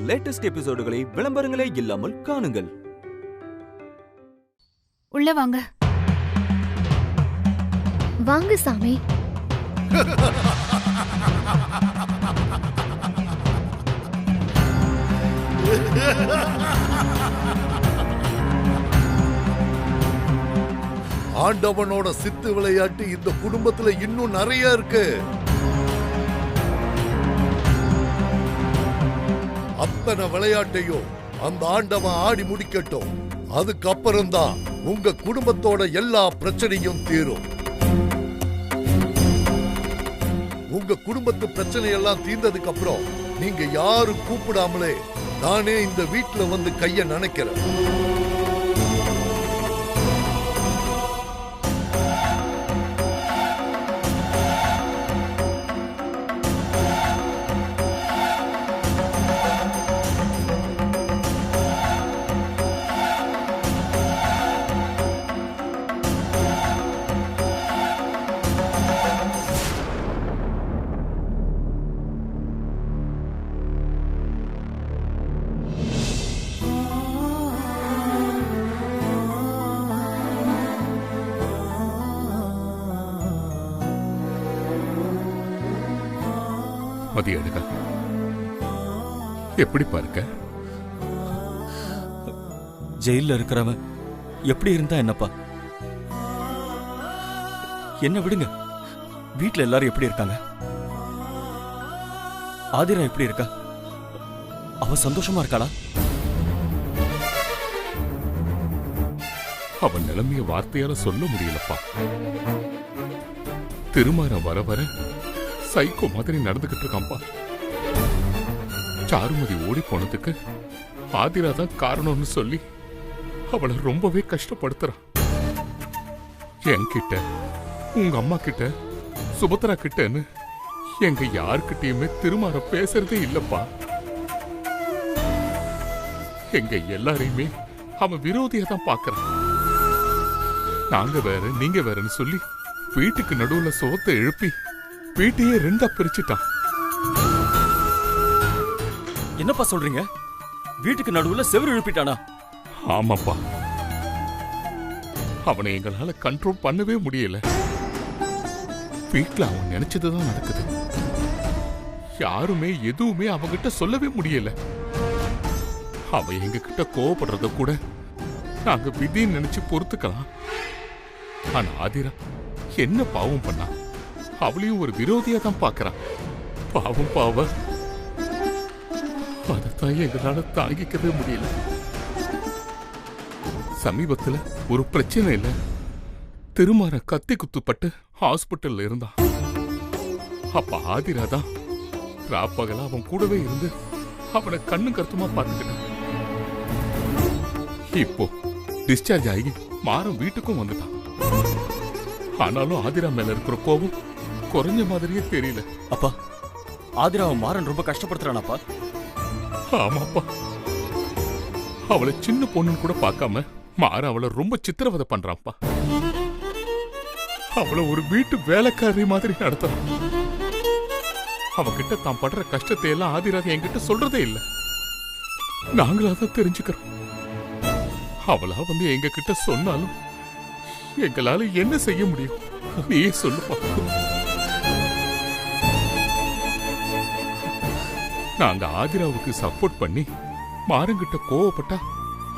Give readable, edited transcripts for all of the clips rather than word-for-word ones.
Latest எபிசோடுகளை விளம்பரங்களே இல்லாமல் காணுங்கள். உள்ள வாங்க. வாங்க சாமி. ஆண்டவனோட சித்து விளையாட்டு இந்த குடும்பத்துல இன்னும் நிறைய இருக்கு. அத்தனை விளையாட்டையும் அந்த ஆண்டவன் ஆடி முடிக்கட்டும். அதுக்கப்புறம் தான் உங்க குடும்பத்தோட எல்லா பிரச்சனையும் தீரும். உங்க குடும்பத்து பிரச்சனை எல்லாம் தீர்ந்ததுக்கு அப்புறம் நீங்க யாரும் கூப்பிடாமலே நானே இந்த வீட்டுல வந்து கைய நினைக்கிறேன். மதியழகா, எப்படி பாருக்க? ஜெயில இருக்கிறவன் எப்படி இருந்தா என்னப்பா? என்ன விடுங்க. வீட்டுல எல்லாரும் எப்படி இருக்காங்க? ஆதிரா எப்படி இருக்கா? அவ சந்தோஷமா இருக்காளா? அவன் நிலைமைய வார்த்தையால சொல்ல முடியலப்பா. திருமணம் வர வர சைக்கோ மாதிரி நடந்துகிட்டு இருக்கான்பா. சாருமதி ஓடி போனதுக்கு ஆதிரா தான் காரணம்னு சொல்லி அவளை ரொம்பவே கஷ்டப்படுத்துறான். என்கிட்ட, உங்க அம்மா கிட்ட, சுபத்ரா கிட்டன்னு எங்க யாருக்கிட்டயுமே திருமாற பேசுறதே இல்லப்பா. எங்க எல்லாரையுமே அவன் விரோதியா தான் பாக்குறான். நாங்க வேற நீங்க வேறன்னு சொல்லி வீட்டுக்கு நடுவுல சோத்தை எழுப்பி வீட்டையே ரெண்டா பிரிச்சுட்டான். என்னப்பா சொல்றீங்க? வீட்டுக்கு நடுவுல செவுரு எழுப்பிட்டானா? ஆமாப்பா. அவனை எங்களால கண்ட்ரோல் பண்ணவே முடியல. வீட்டுல அவன் நினைச்சதுதான் நடக்குது. யாருமே எதுவுமே அவங்கிட்ட சொல்லவே முடியல. அவன் எங்க கிட்ட கோவப்படுறத கூட நாங்க விதின்னு நினைச்சு பொறுத்துக்கலாம். ஆனா ஆதிரா என்ன பாவம் பண்ணா? அவளையும் ஒரு விரோதியா தான் பாக்குறான். பாவம் பாவ. அதைத்தான் எங்களால தாங்கிக்கவே முடியல. சமீபத்துல ஒரு பிரச்சனை இல்ல, திருமாற கத்தி குத்துப்பட்டு ஹாஸ்பிட்டல்ல இருந்தான். அப்ப ஆதிரா தான் ராப்பகலா அவன் கூடவே இருந்து அவனை கண்ணு கருத்துமா பார்த்துக்கிட்டான். இப்போ டிஸ்சார்ஜ் ஆகி மாறம் வீட்டுக்கும் வந்துட்டான். ஆனாலும் ஆதிரா மேல இருக்கிற கோபம் குறைஞ்ச மாதிரியே தெரியல. அப்பா, ஆதிராவை மாறன் ரொம்ப கஷ்டப்படுத்துறானாப்பா? ஆமாப்பா. அவளை சின்ன பொண்ணுன்னு கூட பார்க்காம மாற அவளை ரொம்ப சித்திரவதை பண்றான்ப்பா. அவளை ஒரு வீட்டு வேலைக்காரி மாதிரி நடத்துறான். அவகிட்ட தான் படுற கஷ்டத்தை எல்லாம் ஆதிரா என்கிட்ட சொல்றதே இல்லை. நாங்களா தான் தெரிஞ்சுக்கிறோம். அவளா வந்து எங்க கிட்ட சொன்னாலும் எங்களால என்ன செய்ய முடியும்? நீயே சொல்லுப்பா. நாங்க ஆதிராவுக்கு சப்போர்ட் பண்ணி மாறங்கிட்ட கோவப்பட்டா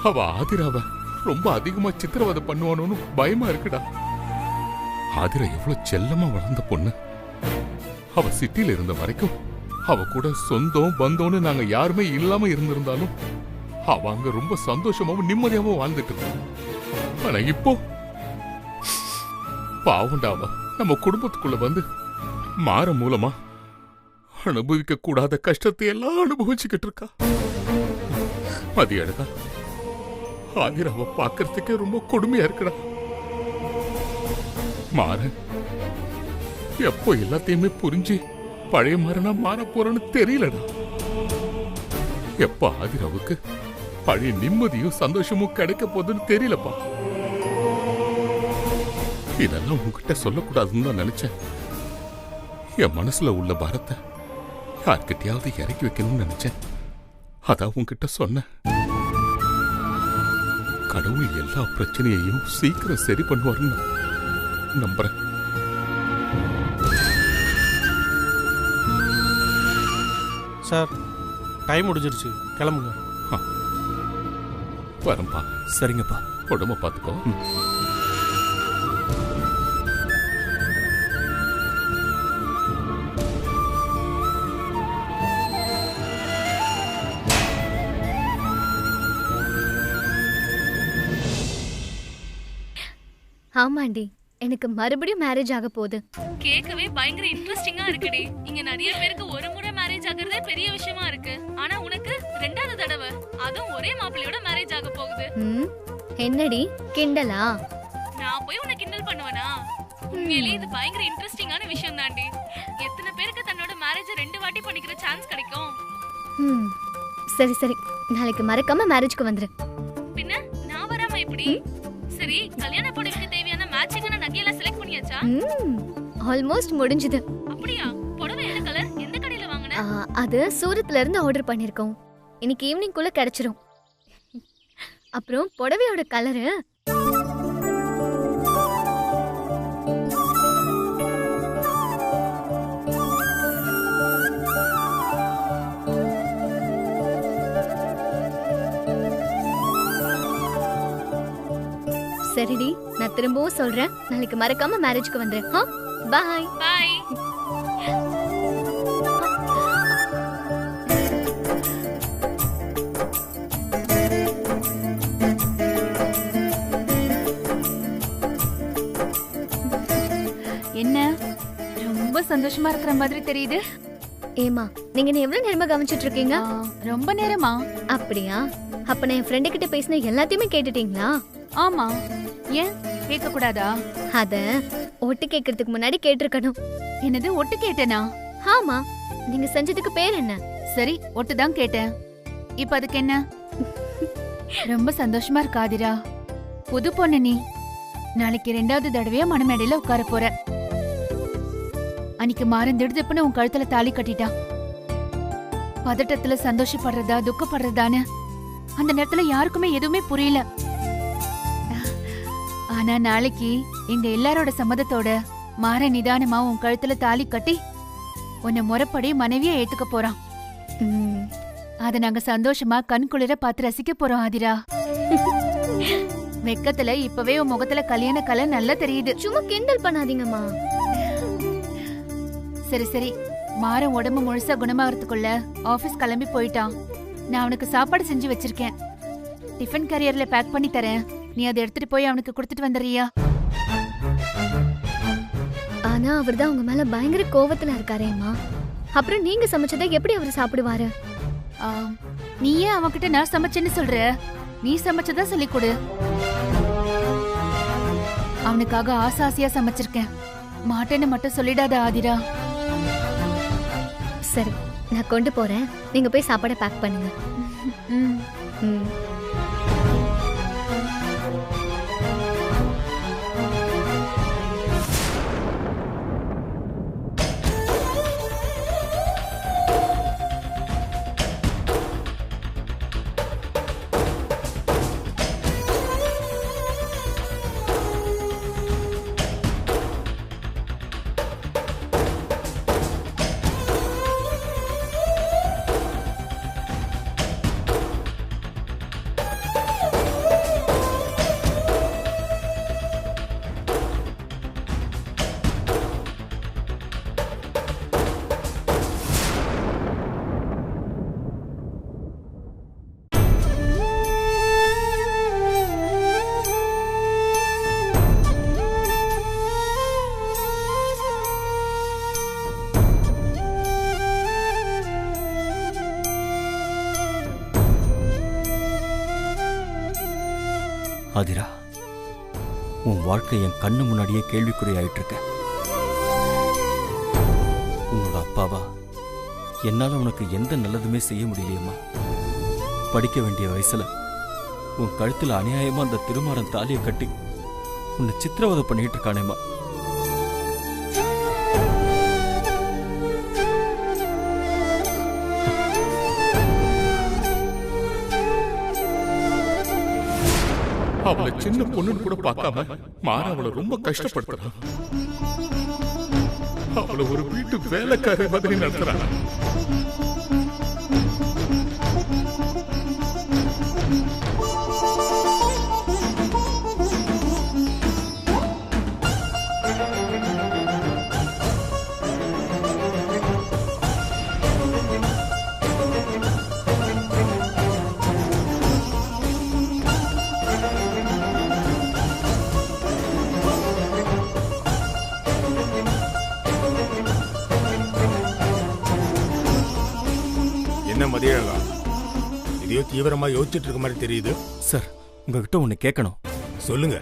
அவ ஆதிராவ ரொம்ப அதிகமா சித்திரவதை பண்ணுவானோன்னு பயமா இருக்குடா. ஆதிரா எவ்வளவு செல்லமா வளர்ந்த பொண்ணு. அவ சிட்டில இருந்த வரைக்கும் அவ கூட சொந்தம் பந்தம்னு நாங்க யாருமே இல்லாம இருந்திருந்தாலும் அவ அங்க ரொம்ப சந்தோஷமாவும் நிம்மதியாவும் வாழ்ந்துட்டு இருந்தா. ஆனா இப்போ பாவண்டாவ நம்ம குடும்பத்துக்குள்ள வந்து மாற மூலமா அனுபவிக்க கூடாத கஷ்டத்தை எல்லாம் அனுபவிச்சுக்கிட்டு இருக்கா. மதியழகா, ஆதிராவை பார்க்கறதுக்கே ரொம்ப கொடுமையா இருக்குடா. மாற எப்போ எல்லாத்தையுமே புரிஞ்சு பழைய மாறனா மாற போறன்னு தெரியலடா. எப்ப ஆதிராவுக்கு பழைய நிம்மதியும் சந்தோஷமும் கிடைக்க போதுன்னு தெரியலப்பா. இதெல்லாம் உங்ககிட்ட சொல்லக்கூடாதுன்னு தான் நினைச்சேன். என் மனசுல உள்ள பாரத்தை யார்கிட்டயாவது இறக்கி வைக்கணும்னு நினைச்சேன். அதான் உன்கிட்ட சொன்னேன். கடவுள் எல்லா பிரச்சனையையும் சீக்கிரம் சரி பண்ணுவாருன்னு நம்புறேன். சார், டைம் முடிஞ்சிருச்சு, கிளம்புங்க. வரம்பா. சரிங்கப்பா. உடம்ப பார்த்துக்கோ. ஆமாண்டி, எனக்கு மறுபடியும் மேரேஜ் ஆக போகுது. கேட்கவே பயங்கர இன்ட்ரெஸ்டிங்கா இருக்குடி. இங்க நிறைய பேருக்கு ஒரு முறை மேரேஜ் ஆகுறதே பெரிய விஷயமா இருக்கு. ஆனா உனக்கு ரெண்டாவது தடவை, அதுவும் ஒரே மாப்பிள்ளையோட மேரேஜ் ஆக போகுது. என்னடி கிண்டலா? நான் போய் உன்னை கிண்டல் பண்ணுவனா? உண்மையிலேயே இது பயங்கர இன்ட்ரெஸ்டிங்கான விஷயம் தாண்டி. எத்தனை பேருக்கு தன்னோட மேரேஜ் 2 வாட்டி பண்ணிக்கிற சான்ஸ் கிடைக்கும்? சரி சரி, நாளைக்கு மறக்காம மேரேஜ்க்கு வந்துரு. பின்ன நான் வராம எப்படி? சரி, கல்யாண புடவைக்கு தேவையான மேட்சிங்கான நகையெல்லாம் செலக்ட் பண்ணியாச்சா? ஆல்மோஸ்ட் முடிஞ்சது. அப்படியா? புடவை என்ன கலர்? எந்த கடையில வாங்குன? அது சூரத்ல இருந்து ஆர்டர் பண்ணிருக்கோம். இன்னைக்கு ஈவினிங் குள்ள கிடைச்சிரும். அப்புறம் புடவையோட கலரு சரிடி, நான் திரும்பவும் சொல்றேன், நாளைக்கு மறக்காம மேரேஜ்க்கு வந்துரு. பாய் பாய். என்ன ரொம்ப சந்தோஷமா இருக்கிற மாதிரி தெரியுது. ஏமா, நீங்க என்ன எவ்வளவு நேரமா கவனிச்சிட்டு இருக்கீங்க? ரொம்ப நேரமா? அப்படியா? அப்ப நான் என் ஃப்ரெண்டு கிட்ட பேசின எல்லாத்தையுமே கேட்டுட்டீங்களா? ஆமா. ஏன் கேட்க கூடாதா? அத ஒட்டு கேட்கறதுக்கு முன்னாடி கேட்டிருக்கணும். என்னது ஒட்டு கேட்டேனா? ஆமா. நீங்க செஞ்சதுக்கு பேர் என்ன? சரி, ஒட்டு தான் கேட்டேன். இப்ப அதுக்கு என்ன? ரொம்ப சந்தோஷமா இருக்காதிரா. புது பொண்ணு நீ. நாளைக்கு 2வது தடவையா மணமேடையில உட்கார போற. அன்னைக்கு மாறன் திடுதிப்புன்னு உன் கழுத்துல தாலி கட்டிட்டான். பதட்டத்துல சந்தோஷப்படுறதா துக்கப்படுறதான்னு அந்த நேரத்துல யாருக்குமே எதுவுமே புரியல. ஆனா நாளைக்கு எங்க எல்லாரோட சம்மதத்தோட மாற நிதானமா உன் கழுத்துல தாலி கட்டி உன்னை முறைப்படி மனைவியா ஏத்துக்க போறான். அத நாங்க சந்தோஷமா கண்குளிர பார்த்து ரசிக்க போறோம் ஆதிரா. வெக்கத்துல இப்பவே உன் முகத்துல கல்யாண கலை நல்லா தெரியுது. சும்மா கிண்டல் பண்ணாதீங்கம்மா. சரி சரி, மாற உடம்பு முழுசா குணமாகறதுக்குள்ள ஆபீஸ் கிளம்பி போயிட்டான். நான் அவனுக்கு சாப்பாடு செஞ்சு வச்சிருக்கேன். டிஃபன் கேரியர்ல பேக் பண்ணி தரேன். நீ அதை எடுத்துட்டு போய் அவனுக்கு கொடுத்துட்டு வந்துறியா? ஆனா அவர்தான் உங்க மேல பயங்கர கோவத்துல இருக்காரேம்மா. அப்புறம் நீங்க சமைச்சதை எப்படி அவர் சாப்பிடுவாரு? நீ ஏன் அவன்கிட்ட நான் சமைச்சேன்னு சொல்ற? நீ சமைச்சதா சொல்லி கொடு. அவனுக்காக ஆசாசியா சமைச்சிருக்கேன். மாட்டேன்னு மட்டும் சொல்லிடாத ஆதிரா. சரி, நான் கொண்டு போறேன். நீங்க போய் சாப்பாடை பேக் பண்ணுங்க. ஆதிரா, உன் வாழ்க்கை என் கண்ணு முன்னாடியே கேள்விக்குறியாயிட்டு இருக்க. உன்னோட அப்பாவா என்னால உனக்கு எந்த நல்லதுமே செய்ய முடியலையம்மா. படிக்க வேண்டிய வயசுல உன் கழுத்துல அநியாயமா அந்த திருமாறன் தாலியை கட்டி உன்னை சித்திரவதை பண்ணிட்டு இருக்கானேம்மா. அவளை சின்ன பொண்ணுன்னு கூட பார்க்காம மாற அவளை ரொம்ப கஷ்டப்படுத்துறான். அவளை ஒரு வீட்டு வேலைக்கார மாதிரி நடத்துறான். என்ன மதியழகா, இதையோ தீவிரமா யோசிச்சுட்டு இருக்க மாதிரி தெரியுது. சார், உங்ககிட்ட ஒண்ணு கேட்கணும். சொல்லுங்க.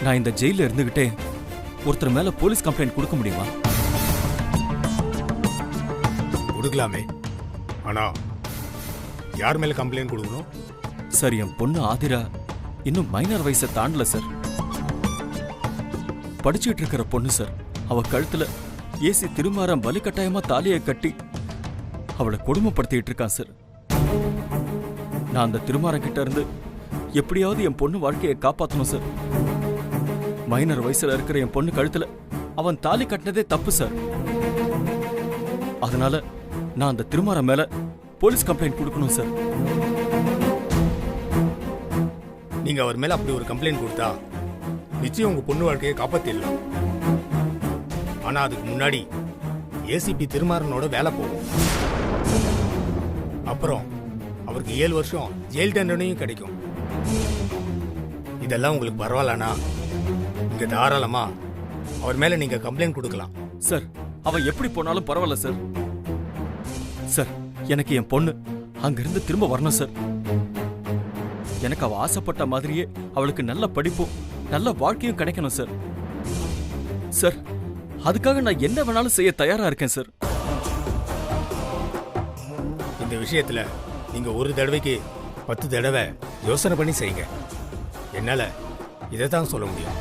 நான் இந்த ஜெயில இருந்துகிட்டே ஒருத்தர் மேல போலீஸ் கம்ப்ளைண்ட் கொடுக்க முடியுமா? கொடுக்கலாமே, ஆனா யார் மேல கம்ப்ளைண்ட் கொடுக்கணும்? சார், என் பொண்ணு ஆதிரா இன்னும் மைனர் வயசை தாண்டல சார். படிச்சுட்டு இருக்கிற பொண்ணு சார். அவ கழுத்துல ஏசி திருமாரம் வலுக்கட்டாயமா தாலியை கட்டி அவளை கொடுமைப்படுத்திட்டு இருக்கான் சார். நான் அந்த திருமாரம் கிட்ட இருந்து எப்படியாவது என் பொண்ணு வாழ்க்கையை காப்பாற்றணும் சார். மைனர் வயசுல இருக்கிற என் பொண்ணு கழுத்துல அவன் தாலி கட்டினதே தப்பு சார். அதனால நான் அந்த திருமாரம் மேல போலீஸ் கம்ப்ளைண்ட் கொடுக்கணும் சார். நீங்க அவர் மேல அப்படி ஒரு கம்ப்ளைண்ட் கொடுத்தா நிச்சயம் உங்க பொண்ணு வாழ்க்கையை காப்பாத்திடலாம். ஆனா அதுக்கு முன்னாடி ஏசிபி திருமாறனோட வேலை போகும். அப்புறம் அவருக்கு 7 வருஷம் ஜெயில் தண்டனையும் கிடைக்கும். இதெல்லாம் உங்களுக்கு பரவாயில்லனா இங்க தாராளமா அவர் மேல நீங்க கம்ப்ளைண்ட் கொடுக்கலாம். சார், அவன் எப்படி போனாலும் பரவாயில்ல சார். சார், எனக்கு என் பொண்ணு அங்கிருந்து திரும்ப வரணும் சார். எனக்கு அவ ஆசைப்பட்ட மாதிரியே அவளுக்கு நல்ல படிப்பும் நல்ல வாழ்க்கையும் கிடைக்கணும் சார். சார், அதுக்காக நான் என்ன வேணாலும் செய்ய தயாரா இருக்கேன் சார். இந்த விஷயத்துல நீங்க ஒரு தடவைக்கு 10 தடவை யோசனை பண்ணி செய்யுங்க. என்னால இதைத்தான் சொல்ல முடியும்.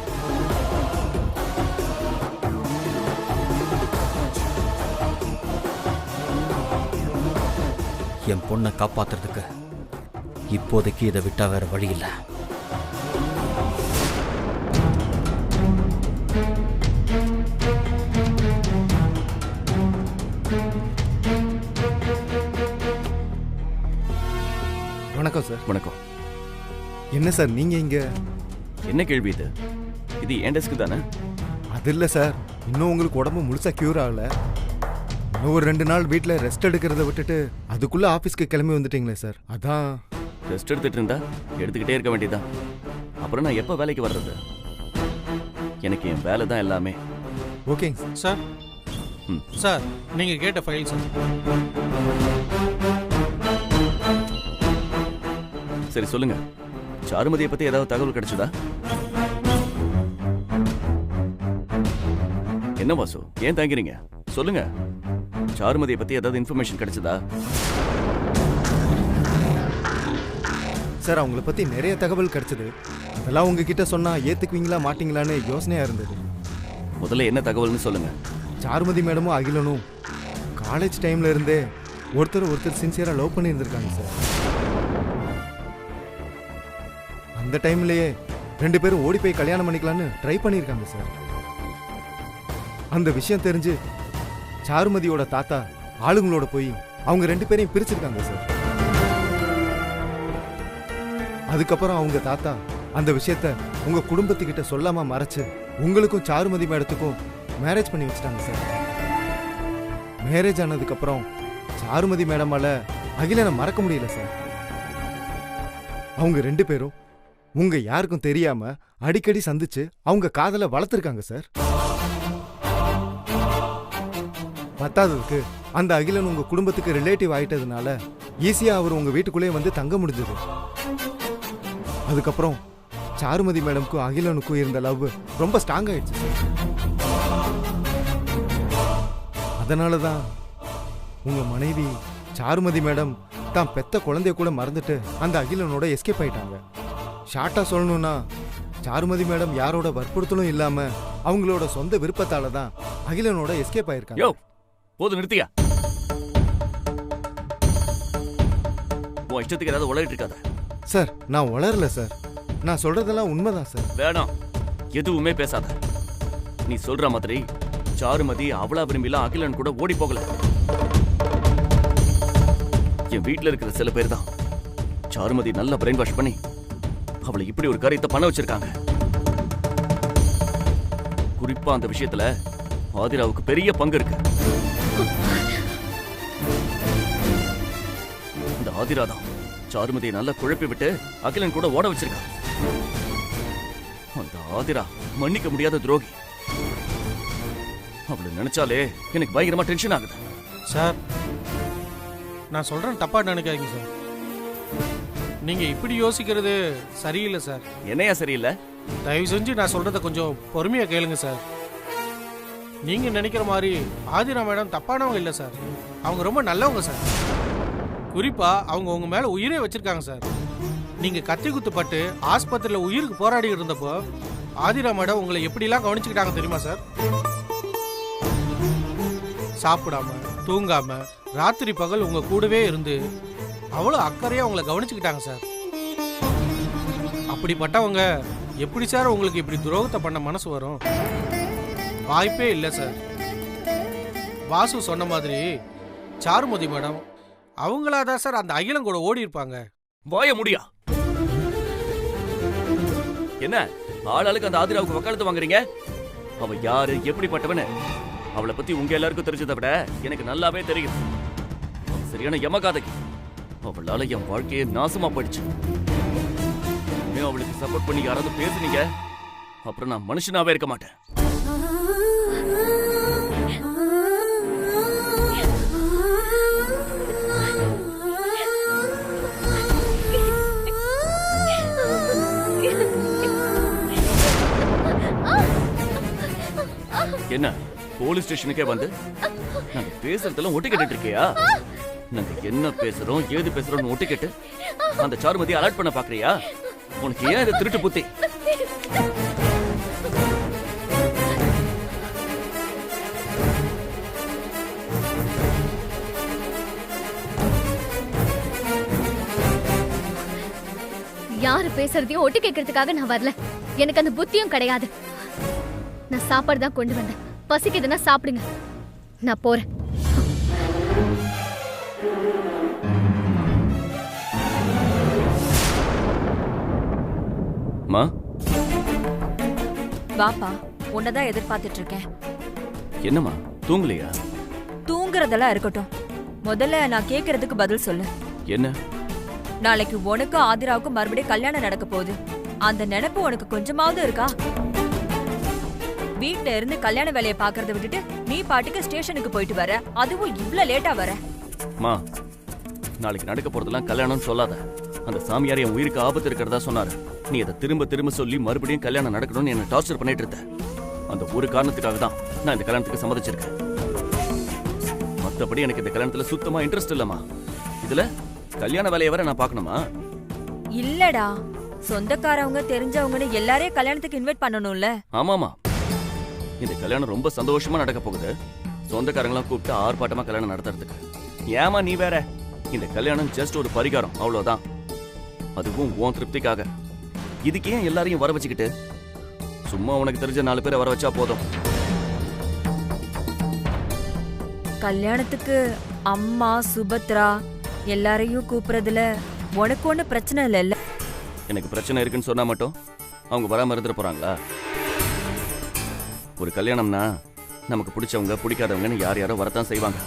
என் பொண்ணை காப்பாத்துறதுக்கு இப்போதைக்கு இதை விட்டா வேற வழி இல்லை. வணக்கம் சார். வணக்கம். என்ன சார் நீங்க இங்க? என்ன கேள்வி இது? இது என் டெஸ்க் தானே? அது இல்லை சார், இன்னும் உங்களுக்கு உடம்பு முழுசா கியூர் ஆகல. இன்னும் ஒரு 2 நாள் வீட்டில் ரெஸ்ட் எடுக்கிறத விட்டுட்டு அதுக்குள்ள ஆஃபீஸ்க்கு கிளம்பி வந்துட்டீங்களே சார், அதான். ரெஸ்ட் எடுத்துட்டு இருந்தா எடுத்துக்கிட்டே இருக்க வேண்டியதான். அப்புறம் நான் எப்போ வேலைக்கு வர்றது? எனக்கு என் வேலை தான் எல்லாமே. ஓகேங்க சார். சார், நீங்க கேட்ட ஃபைல் சார். சரி, சொல்லுங்க. சாருமதியை பத்தி ஏதாவது தகவல் கிடைச்சதா? என்ன வாசு, ஏன் தாங்கிறீங்க? சொல்லுங்க. சாருமதியை பத்தி ஏதாவது இன்ஃபர்மேஷன் கிடைச்சதா? சார், அவங்கள பத்தி நிறைய தகவல் கிடைச்சது. அதெல்லாம் உங்ககிட்ட சொன்னா ஏத்துக்குவீங்களா மாட்டீங்களான்னு யோசனையா இருந்தது. முதல்ல என்ன தகவல்னு சொல்லுங்க. சாருமதி மேடமும் அகிலனும் காலேஜ் டைம்ல இருந்தே ஒருத்தர் சின்சியரா லவ் பண்ணி இருந்திருக்காங்க சார். அந்த டைம்லயே 2 பேரும் ஓடி போய் கல்யாணம் பண்ணிக்கலான்னு ட்ரை பண்ணியிருக்காங்க சார். அந்த விஷயம் தெரிஞ்சு சாருமதியோட தாத்தா ஆளுங்களோட போய் அவங்க 2 பேரையும் பிரிச்சிருக்காங்க சார். அதுக்கப்புறம் அவங்க தாத்தா அந்த விஷயத்த உங்க குடும்பத்துக்கிட்ட சொல்லாம மறைச்சு உங்களுக்கும் சாருமதி மேடத்துக்கும் மேரேஜ் பண்ணி வச்சுட்டாங்க சார். மேரேஜ் ஆனதுக்கு அப்புறம் சாருமதி மேடமால அகிலனை மறக்க முடியல சார். அவங்க 2 பேரும் உங்க யாருக்கும் தெரியாம அடிக்கடி சந்திச்சு அவங்க காதலை வளர்த்திருக்காங்க சார். பத்தாததுக்கு அந்த அகிலன் உங்க குடும்பத்துக்கு ரிலேட்டிவ் ஆயிட்டதுனால ஈஸியா அவர் உங்க வீட்டுக்குள்ளே வந்து தங்க முடிஞ்சது. அதுக்கப்புறம் சாருமதி மேடம்க்கும் அகிலனுக்கும் இருந்த லவ் ரொம்ப ஸ்ட்ராங் ஆயிடுச்சு சார். அதனாலதான் உங்க மனைவி சாருமதி மேடம் தான் பெத்த குழந்தைய கூட மறந்துட்டு அந்த அகிலனோட எஸ்கேப் ஆயிட்டாங்க. ஷார்ட்டா சொல்லணும்னா சாருமதி மேடம் யாரோட வற்புறுத்தலும் இல்லாம அவங்களோட சொந்த விருப்பத்தால தான் அகிலனோட எஸ்கேப் ஆயிருக்காங்க. போதும், நிறுத்தியா? உன் இஷ்டத்துக்கு ஏதாவது உளறிட்டு இருக்காத. சார் நான் உளரல சார், நான் சொல்றதெல்லாம் உண்மைதான் சார். வேணாம், எதுவுமே பேசாத. நீ சொல்ற மாதிரி சாருமதி அவளா விரும்பிலாம் அகிலன் கூட ஓடி போகல. என் வீட்டுல இருக்கிற சில பேர் தான் சாருமதி நல்லா பிரெயின் வாஷ் பண்ணி அவளை இப்படி ஒரு காரியத்தை பண்ண வச்சிருக்காங்க. குறிப்பா அந்த விஷயத்துல ஆதிராவுக்கு பெரிய பங்கு இருக்கு. இந்த ஆதிரா தான் சாருமதியை நல்லா குழப்பி விட்டு அகிலன் கூட ஓட வச்சிருக்கா. அந்த ஆதிரா மன்னிக்க முடியாத துரோகி. அவளை நினைச்சாலே எனக்கு பயங்கரமா டென்ஷன் ஆகுது. சார், நான் சொல்றேன் தப்பா நினைக்காதீங்க சார். நீங்க இப்படி யோசிக்கிறது சரியில்லை சார். என்னையா சரியில்லை? தயவு செஞ்சு நான் சொல்றத கொஞ்சம் பொறுமையா கேளுங்க சார். நீங்க நினைக்கிற மாதிரி ஆதிரா மேடம் தப்பானவங்க இல்லை சார். அவங்க ரொம்ப நல்லவங்க சார். குறிப்பா அவங்க உங்க மேல உயிரே வச்சிருக்காங்க சார். நீங்க கத்தி குத்துப்பட்டு ஆஸ்பத்திரியில உயிருக்கு போராடி இருந்தப்போ ஆதிரா மேடம் உங்களை எப்படிலாம் கவனிச்சுக்கிட்டாங்க தெரியுமா சார்? சாப்பிடாம தூங்காம ராத்திரி பகல் உங்க கூடவே இருந்து அவ்வளோ அக்கறையா உங்களை கவனிச்சுக்கிட்டாங்க சார். அப்படிப்பட்டவங்க எப்படி சார் உங்களுக்கு இப்படி துரோகத்தை பண்ண மனசு வரும்? வாய்ப்பே இல்லை சார். வாசு சொன்ன மாதிரி சாருமதி மேடம் அவங்களாதான் சார் அந்த அகிலம் கூட ஓடி இருப்பாங்க. வாய முடியா? என்ன ஆளாளுக்கு அந்த ஆதிராவுக்கு வக்காலத்து வாங்குறீங்க? அவ யாரு, எப்படிப்பட்டவனு அவளை பத்தி உங்க எல்லாருக்கும் தெரிஞ்சதை விட எனக்கு நல்லாவே தெரியும். சரியான யமகாதகி. அவளால என் வாழ்க்கையே நாசமா போயிடுச்சு. அவளுக்கு சப்போர்ட் பண்ணி யாராவது பேசுனீங்க, அப்புறம் நான் மனுஷனாவே இருக்க மாட்டேன். என்ன போலீஸ் ஸ்டேஷனுக்கே வந்து நாங்க பேசுறதெல்லாம் ஒட்டு கேட்டுட்டு இருக்கியா? நாங்க என்ன பேசுறோம் ஏது பேசுறோம்னு ஒட்டு கேட்டு அந்த சாருமதியை அலர்ட் பண்ண பாக்குறியா? உனக்கு ஏன் இது திருட்டு புத்தி? யாரு பேசுறதையும் ஒட்டு கேட்கறதுக்காக நான் வரல. எனக்கு அந்த புத்தியும் கிடையாது. நான் சாப்பாடு தான் கொண்டு வந்தேன். பசிக்குதுன்னா சாப்பிடுங்க, நான் போறேன். மா, வாப்பா, உன்னதான் எதிர்பார்த்துட்டு இருக்கேன். என்னம்மா தூங்கலையா? தூங்குறதெல்லாம் இருக்கட்டும், முதல்ல நான் கேக்குறதுக்கு பதில் சொல்லு. என்ன? நாளைக்கு உனக்கும் ஆதிராவுக்கும் மறுபடியும் கல்யாணம் நடக்க போகுது. அந்த நினைப்பு உனக்கு கொஞ்சமாவது இருக்கா? வீட்ல இருந்து கல்யாண வேலையை பாக்குறத விட்டுட்டு நீ பாட்டுக்கு ஸ்டேஷனுக்கு போயிட்டு வர, அதுவும் இவ்ளோ லேட்டா வர. மா, நாளைக்கு நடக்க போறதெல்லாம் கல்யாணம்னு சொல்லாத. அந்த சாமியார் என் உயிருக்கு ஆபத்து இருக்கிறதா சொன்னாரு. நீ அதை திரும்ப திரும்ப சொல்லி மறுபடியும் கல்யாணம் நடக்கணும்னு என்ன டார்ச்சர் பண்ணிட்டு இருந்த. அந்த ஒரு காரணத்துக்காக தான் நான் இந்த கல்யாணத்துக்கு சம்மதிச்சிருக்கேன். மத்தபடி எனக்கு இந்த கல்யாணத்துல சுத்தமா இன்ட்ரெஸ்ட் இல்லம்மா. இதுல கல்யாண வேலையை வர நான் பார்க்கணுமா? இல்லடா, சொந்தக்காரவங்க தெரிஞ்சவங்கன்னு எல்லாரையும் கல்யாணத்துக்கு இன்வைட் பண்ணணும்ல. ஆமாமா, இந்த கல்யாணம் ரொம்ப சந்தோஷமா நடக்க போகுது. சொந்தக்காரங்களாம் கூப்பிட்டு ஆர்ப்பாட்டமா கல்யாணம் நடத்துறதுக்கு. ஏமா நீ வேற? இந்த கல்யாணம் ஜஸ்ட் ஒரு பரிகாரம், அவ்வளவுதான். அதுவும் உன் திருப்திக்காக. இதுக்கு ஏன் எல்லாரையும் வர வச்சுக்கிட்டு? சும்மா உனக்கு தெரிஞ்ச 4 பேரை வர வச்சா போதும். கல்யாணத்துக்கு அம்மா சுபத்ரா எல்லாரையும் கூப்பிடுறதுல உனக்கு ஒண்ணு பிரச்சனை இல்ல? எனக்கு பிரச்சனை இருக்குன்னு சொன்னா மட்டும் அவங்க வராம இருந்துட போறாங்களா? ஒரு கல்யாணம்னா நமக்கு பிடிச்சவங்க பிடிக்காதவங்கன்னு யார் யாரோ வரத்தான் செய்வாங்க.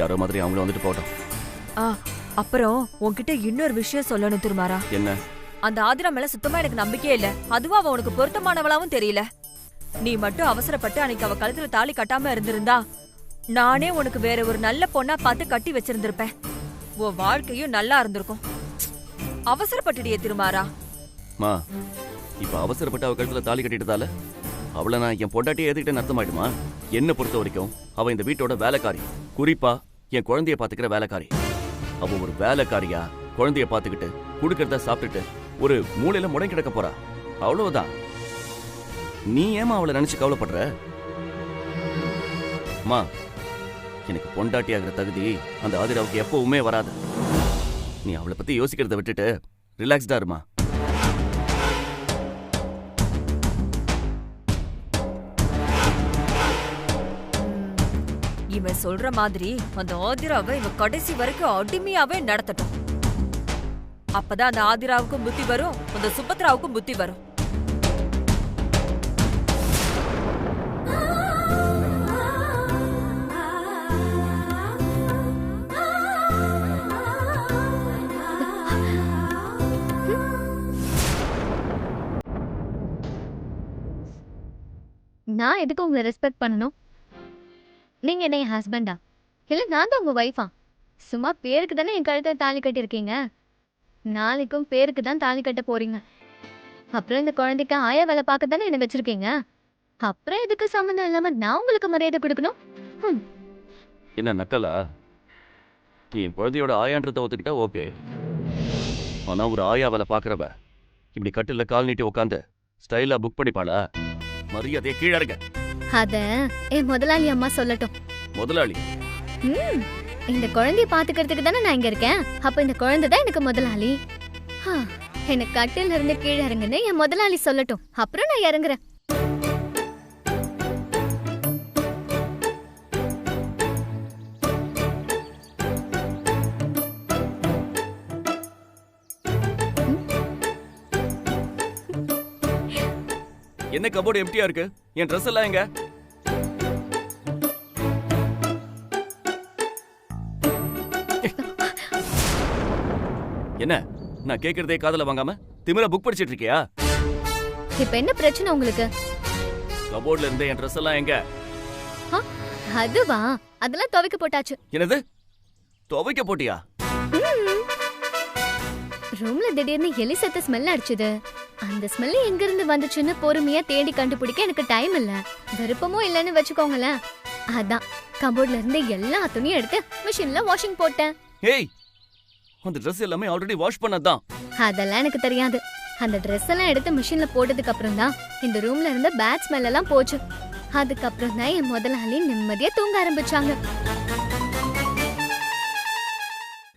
யாரோ மாதிரி அவங்களும் வந்துட்டு போட்டோம். அப்புறம் உன்கிட்ட இன்னொரு விஷயம் சொல்லணும் திருமாரா. என்ன? அந்த ஆதிரா மேல சுத்தமா எனக்கு நம்பிக்கையே இல்ல. அதுவும் அவ உனக்கு பொருத்தமானவளாவும் தெரியல. நீ மட்டும் அவசரப்பட்டு அன்னைக்கு அவ கழுத்துல தாலி கட்டாம இருந்திருந்தா நானே உனக்கு வேற ஒரு நல்ல பொண்ணா பார்த்து கட்டி வச்சிருந்திருப்பேன். உன் வாழ்க்கையும் நல்லா இருந்திருக்கும். அவசரப்பட்டுடியே திருமாரா. மா, இப்ப அவசரப்பட்டு அவ கழுத்துல தாலி கட்டிட்டதால அவளை நான் என் பொண்டாட்டியை ஏத்துக்கிட்டே அர்த்தமாயிடுமா? என்ன பொறுத்த வரைக்கும் அவ இந்த வீட்டோட வேலைக்காரி. குறிப்பா என் குழந்தைய பாத்துக்கிற வேலைக்காரி. அவ ஒரு வேலைக்காரியா குழந்தைய பாத்துக்கிட்டு குடுக்கறத சாப்பிட்டுட்டு ஒரு மூலையில முடங்கி கிடக்க போறா. அவ்வளவுதான். நீ ஏமா அவளை நினைச்சு கவலைப்படுற? மா, எனக்கு பொண்டாட்டி ஆகிற தகுதி அந்த ஆதிராவுக்கு எப்பவுமே வராது. நீ அவளை பத்தி யோசிக்கிறத விட்டுட்டு ரிலாக்ஸ்டா இருமா. இவன் சொல்ற மாதிரி அந்த ஆதிராவை இவன் கடைசி வரைக்கும் அடிமையாவே நடத்தட்டும். அப்பதான் அந்த ஆதிராவுக்கும் புத்தி வரும், அந்த சுபத்ராவுக்கும் புத்தி வரும். நான் எதுக்கு உங்களை ரெஸ்பெக்ட் பண்ணணும்? நீங்க என்ன என் ஹஸ்பண்டா இல்ல நான் தான் உங்க வைஃபா? சும்மா பேருக்கு தானே என் கழுத்தை தாலி கட்டியிருக்கீங்க. நாளைக்கும் பேருக்கு தான் தாலி கட்ட போறீங்க. அப்புறம் இந்த குழந்தைக்கு ஆயா வேலை பார்க்க தானே என்ன வச்சிருக்கீங்க. அப்புறம் எதுக்கு சம்மந்தம் இல்லாம நான் உங்களுக்கு மரியாதை கொடுக்கணும்? என்ன நக்கலா? என் குழந்தையோட ஆயான்றத ஒத்துக்கிட்டா ஓகே. ஆனா ஒரு ஆயா வேலை பாக்குறவ இப்படி கட்டில கால் நீட்டி உட்காந்து ஸ்டைலா புக் பண்ணிப்பாளா? மரியாதையை கீழே இருக்க. அத என் முதலாளி அம்மா சொல்லட்டும். முதலாளி? இந்த குழந்தைய பாத்துக்கிறதுக்கு தானே நான் இங்க இருக்கேன். அப்ப இந்த குழந்தை தான் எனக்கு முதலாளி. எனக்கு கட்டில இருந்து கீழே இறங்குன்னு என் முதலாளி சொல்லட்டும். அப்புறம் நான் இறங்குறேன். என்ன கபோர்டு எம்டியா இருக்கு? என் ட்ரெஸ் எல்லாம் எங்க? என்ன நான் கேக்குறதே காதுல வாங்காம திமிரா புக் படிச்சிட்டு இருக்கியா? இப்ப என்ன பிரச்சனை உங்களுக்கு? கபோர்ட்ல இருந்த என் ட்ரெஸ் எல்லாம் எங்க? அதுவா? அதெல்லாம் துவைக்க போட்டாச்சு. என்னது துவைக்க போட்டியா? ரூம்ல திடீர்னு எலி செத்த ஸ்மெல் அடிச்சுது. அந்த ஸ்மெல் எங்க இருந்து வந்துச்சுன்னு பொறுமையா தேடி கண்டுபிடிக்க எனக்கு டைம் இல்ல. விருப்பமும் இல்லன்னு வச்சுக்கோங்களேன். அதான் கபோர்ட்ல இருந்து எல்லா துணியும் எடுத்து மிஷின்ல வாஷிங் போட்டேன். ஏய், அந்த ட்ரெஸ் எல்லாமே ஆல்ரெடி வாஷ் பண்ணதான். அதெல்லாம் எனக்கு தெரியாது. அந்த ட்ரெஸ் எல்லாம் எடுத்து மிஷின்ல போட்டதுக்கு அப்புறம் தான் இந்த ரூம்ல இருந்த பேட் ஸ்மெல் எல்லாம் போச்சு. அதுக்கப்புறம் தான் என் முதலாளி நிம்மதியா தூங்க ஆரம்பிச்சாங்க.